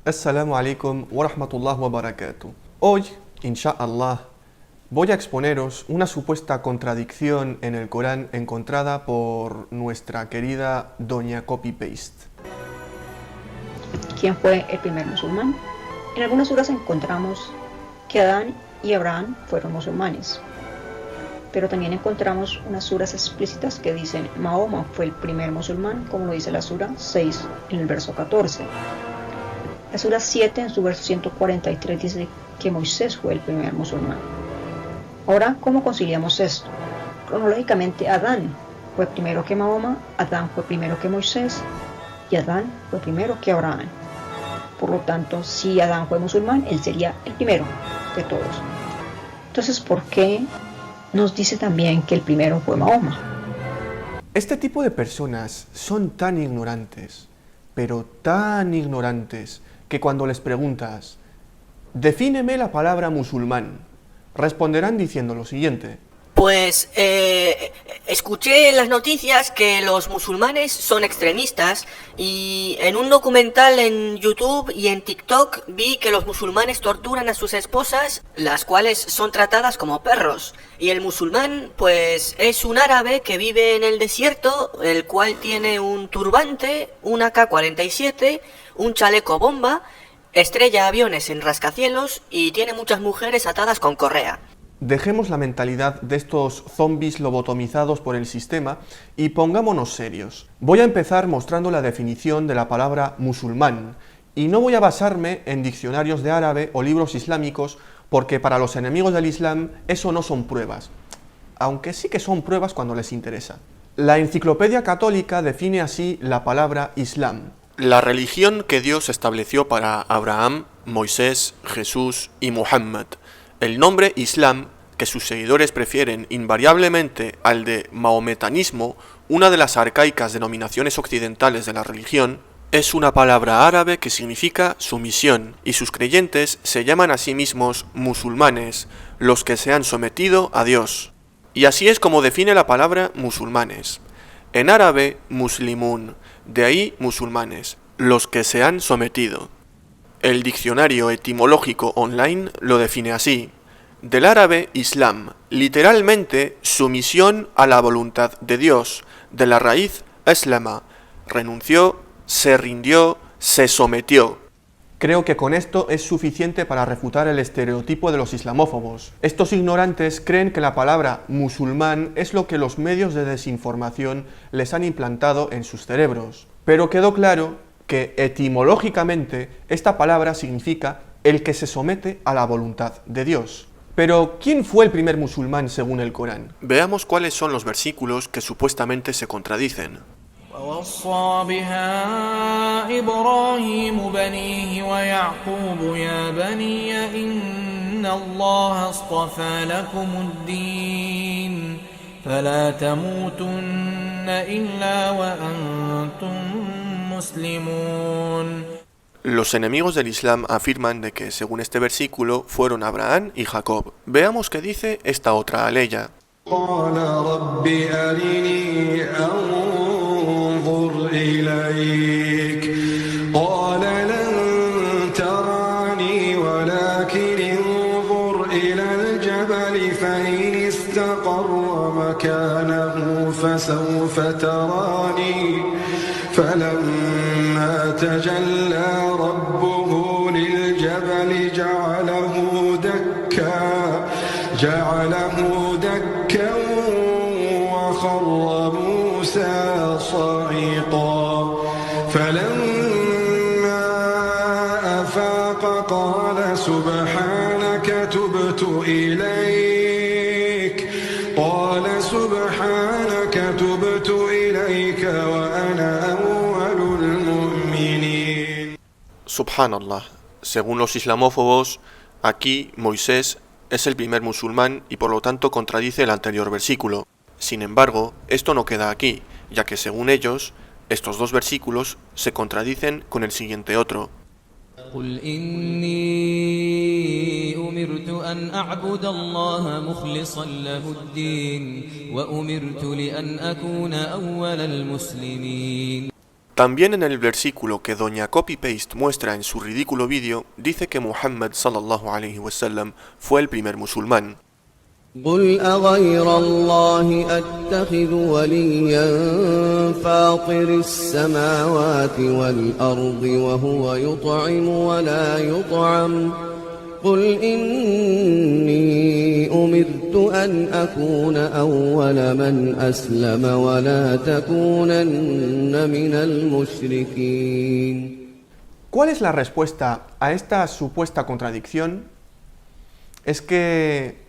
Assalamu alaikum wa rahmatullahi wa barakatuh. Hoy, insha'Allah, voy a exponeros una supuesta contradicción en el Corán encontrada por nuestra querida Doña Copy Paste. ¿Quién fue el primer musulmán? En algunas suras encontramos que Adán y Abraham fueron musulmanes, pero también encontramos unas suras explícitas que dicen Mahoma fue el primer musulmán, como lo dice la sura 6 en el verso 14. La sura 7 en su verso 143 dice que Moisés fue el primer musulmán. Ahora, ¿cómo conciliamos esto? Cronológicamente, Adán fue primero que Mahoma, Adán fue primero que Moisés y Adán fue primero que Abraham. Por lo tanto, si Adán fue musulmán, él sería el primero de todos. Entonces, ¿por qué nos dice también que el primero fue Mahoma? Este tipo de personas son tan ignorantes, pero tan ignorantes, que cuando les preguntas, defíneme la palabra musulmán, responderán diciendo lo siguiente. Pues escuché en las noticias que los musulmanes son extremistas y en un documental en YouTube y en TikTok vi que los musulmanes torturan a sus esposas, las cuales son tratadas como perros. Y el musulmán pues es un árabe que vive en el desierto, el cual tiene un turbante, un AK-47, un chaleco bomba, estrella aviones en rascacielos y tiene muchas mujeres atadas con correa. Dejemos la mentalidad de estos zombies lobotomizados por el sistema y pongámonos serios. Voy a empezar mostrando la definición de la palabra musulmán y no voy a basarme en diccionarios de árabe o libros islámicos porque para los enemigos del Islam eso no son pruebas, aunque sí que son pruebas cuando les interesa. La Enciclopedia Católica define así la palabra Islam: la religión que Dios estableció para Abraham, Moisés, Jesús y Muhammad. El nombre Islam, que sus seguidores prefieren invariablemente al de mahometanismo, una de las arcaicas denominaciones occidentales de la religión, es una palabra árabe que significa sumisión, y sus creyentes se llaman a sí mismos musulmanes, los que se han sometido a Dios. Y así es como define la palabra musulmanes. En árabe, muslimun, de ahí musulmanes, los que se han sometido. El diccionario etimológico online lo define así: del árabe Islam, literalmente sumisión a la voluntad de Dios, de la raíz aslama, renunció, se rindió, se sometió. Creo que con esto es suficiente para refutar el estereotipo de los islamófobos. Estos ignorantes creen que la palabra musulmán es lo que los medios de desinformación les han implantado en sus cerebros. Pero quedó claro que etimológicamente esta palabra significa el que se somete a la voluntad de Dios. Pero, ¿quién fue el primer musulmán según el Corán? Veamos cuáles son los versículos que supuestamente se contradicen. ووصى بها إبراهيم بنيه ويعقوب يا بني إن الله اصطفى لكم الدين فلا تموتن إلا وأنتم مسلمون. Los enemigos del Islam afirman de que, según este versículo, fueron Abraham y Jacob. Veamos qué dice esta otra aleya. قال رب أرني أنظر إليك قال لن تراني ولكن انظر إلى الجبل فإن استقر مكانه فسوف تراني فلما تجلى ربه للجبل جعله دكا وخر موسى صعقا فلما أفاق قال سبحانك تبت إليك وأنا أول المؤمنين. Subhanallah. Según los islamófobos, aquí Moisés es el primer musulmán y por lo tanto contradice el anterior versículo. Sin embargo, esto no queda aquí, ya que según ellos, estos dos versículos se contradicen con el siguiente otro. قل إني أمرت أن أعبد الله مخلصا له الدين وأمرت لأن أكون أول المسلمين. También en el versículo que doña Copy-Paste muestra en su ridículo vídeo, dice que Muhammad sallallahu alaihi wasallam fue el primer musulmán. قل أغير الله أتخذ وليا فاطر السماوات والأرض وهو يطعم ولا يطعم قل إني أمرت أن أكون أول من أسلم ولا تكونن من المشركين. ¿Cuál es la respuesta a esta supuesta contradicción? Es que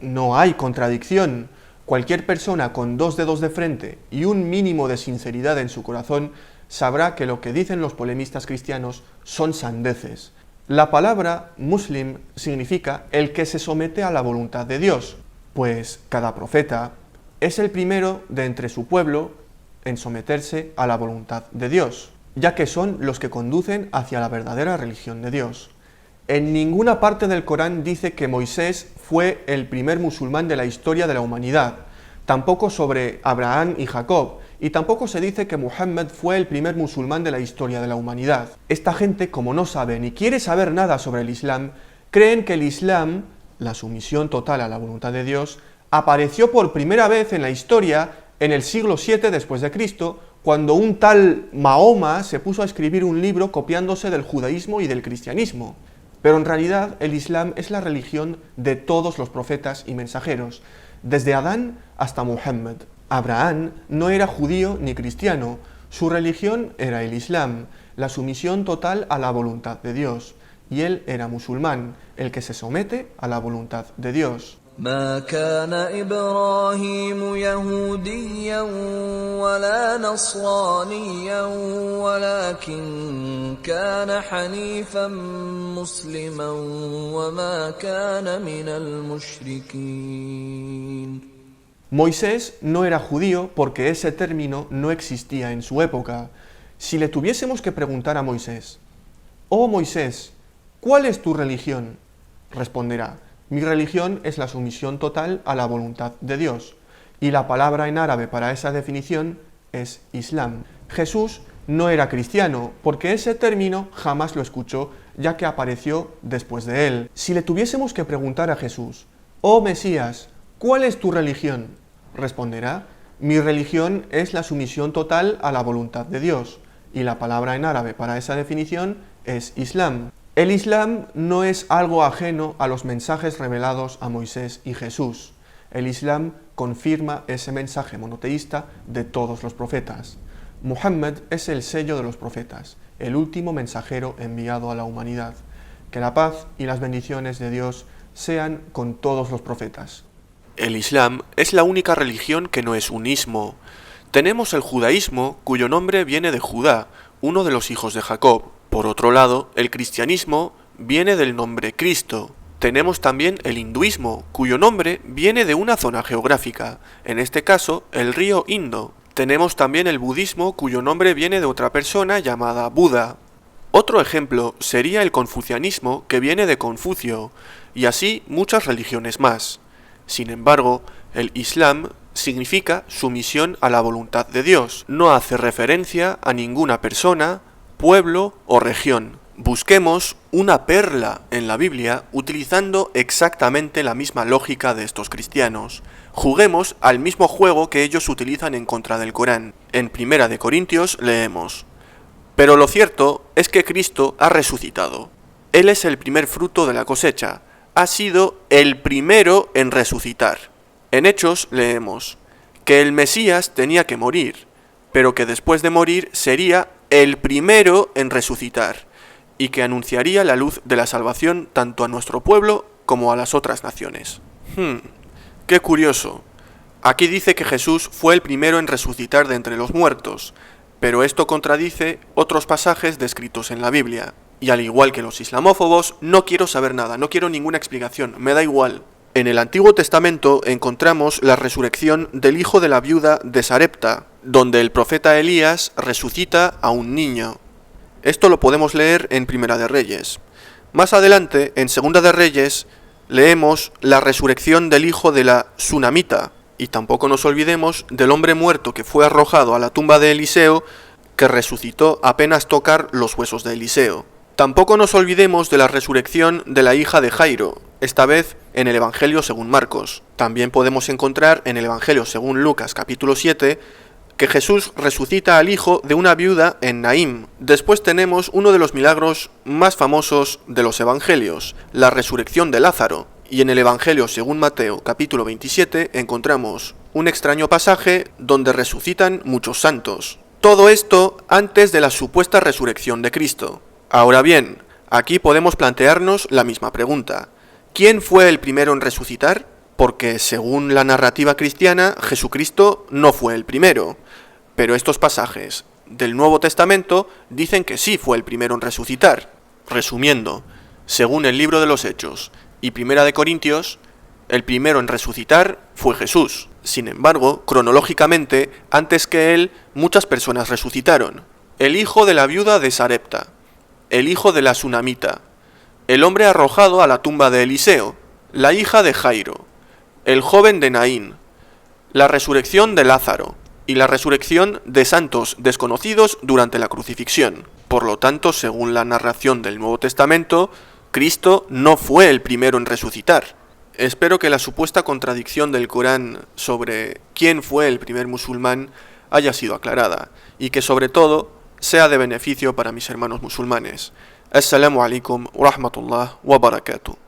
no hay contradicción. Cualquier persona con dos dedos de frente y un mínimo de sinceridad en su corazón sabrá que lo que dicen los polemistas cristianos son sandeces. La palabra muslim significa el que se somete a la voluntad de Dios, pues cada profeta es el primero de entre su pueblo en someterse a la voluntad de Dios, ya que son los que conducen hacia la verdadera religión de Dios. En ninguna parte del Corán dice que Moisés fue el primer musulmán de la historia de la humanidad, tampoco sobre Abraham y Jacob, y tampoco se dice que Muhammad fue el primer musulmán de la historia de la humanidad. Esta gente, como no sabe ni quiere saber nada sobre el Islam, creen que el Islam, la sumisión total a la voluntad de Dios, apareció por primera vez en la historia en el siglo VII después de Cristo, cuando un tal Mahoma se puso a escribir un libro copiándose del judaísmo y del cristianismo. Pero en realidad el Islam es la religión de todos los profetas y mensajeros, desde Adán hasta Muhammad. Abraham no era judío ni cristiano, su religión era el Islam, la sumisión total a la voluntad de Dios, y él era musulmán, el que se somete a la voluntad de Dios. ما كان إبراهيم يهوديا ولا نصرانيا ولكن كان حنيفا مسلما وما كان من المشركين. Moisés no era judío porque ese término no existía en su época. Si le tuviésemos que preguntar a Moisés, «Oh Moisés, ¿cuál es tu religión?», responderá, «Mi religión es la sumisión total a la voluntad de Dios». Y la palabra en árabe para esa definición es Islam. Jesús no era cristiano, porque ese término jamás lo escuchó, ya que apareció después de él. Si le tuviésemos que preguntar a Jesús, «Oh Mesías, ¿cuál es tu religión?», responderá, «Mi religión es la sumisión total a la voluntad de Dios». Y la palabra en árabe para esa definición es Islam. El Islam no es algo ajeno a los mensajes revelados a Moisés y Jesús. El Islam confirma ese mensaje monoteísta de todos los profetas. Muhammad es el sello de los profetas, el último mensajero enviado a la humanidad. Que la paz y las bendiciones de Dios sean con todos los profetas. El Islam es la única religión que no es un ismo. Tenemos el judaísmo, cuyo nombre viene de Judá, uno de los hijos de Jacob. Por otro lado, el cristianismo viene del nombre Cristo. Tenemos también el hinduismo, cuyo nombre viene de una zona geográfica, en este caso, el río Indo. Tenemos también el budismo, cuyo nombre viene de otra persona llamada Buda. Otro ejemplo sería el confucianismo, que viene de Confucio, y así muchas religiones más. Sin embargo, el Islam significa sumisión a la voluntad de Dios. No hace referencia a ninguna persona, pueblo o región. Busquemos una perla en la Biblia utilizando exactamente la misma lógica de estos cristianos. Juguemos al mismo juego que ellos utilizan en contra del Corán. En 1 de Corintios leemos: «Pero lo cierto es que Cristo ha resucitado. Él es el primer fruto de la cosecha. Ha sido el primero en resucitar». En Hechos leemos que el Mesías tenía que morir, pero que después de morir sería el primero en resucitar, y que anunciaría la luz de la salvación tanto a nuestro pueblo como a las otras naciones. ¡Qué curioso! Aquí dice que Jesús fue el primero en resucitar de entre los muertos, pero esto contradice otros pasajes descritos en la Biblia. Y al igual que los islamófobos, no quiero saber nada, no quiero ninguna explicación, me da igual. En el Antiguo Testamento encontramos la resurrección del hijo de la viuda de Sarepta, donde el profeta Elías resucita a un niño. Esto lo podemos leer en Primera de Reyes. Más adelante, en Segunda de Reyes, leemos la resurrección del hijo de la Sunamita, y tampoco nos olvidemos del hombre muerto que fue arrojado a la tumba de Eliseo, que resucitó apenas tocar los huesos de Eliseo. Tampoco nos olvidemos de la resurrección de la hija de Jairo, esta vez en el Evangelio según Marcos. También podemos encontrar en el Evangelio según Lucas capítulo 7 que Jesús resucita al hijo de una viuda en Naín. Después tenemos uno de los milagros más famosos de los Evangelios, la resurrección de Lázaro. Y en el Evangelio según Mateo capítulo 27 encontramos un extraño pasaje donde resucitan muchos santos. Todo esto antes de la supuesta resurrección de Cristo. Ahora bien, aquí podemos plantearnos la misma pregunta. ¿Quién fue el primero en resucitar? Porque según la narrativa cristiana, Jesucristo no fue el primero. Pero estos pasajes del Nuevo Testamento dicen que sí fue el primero en resucitar. Resumiendo, según el libro de los Hechos y Primera de Corintios, el primero en resucitar fue Jesús. Sin embargo, cronológicamente, antes que él, muchas personas resucitaron. El hijo de la viuda de Sarepta, el hijo de la Sunamita, el hombre arrojado a la tumba de Eliseo, la hija de Jairo, el joven de Naín, la resurrección de Lázaro y la resurrección de santos desconocidos durante la crucifixión. Por lo tanto, según la narración del Nuevo Testamento, Cristo no fue el primero en resucitar. Espero que la supuesta contradicción del Corán sobre quién fue el primer musulmán haya sido aclarada y que sobre todo sea de beneficio para mis hermanos musulmanes. Assalamu alaikum wa rahmatullah wa barakatuh.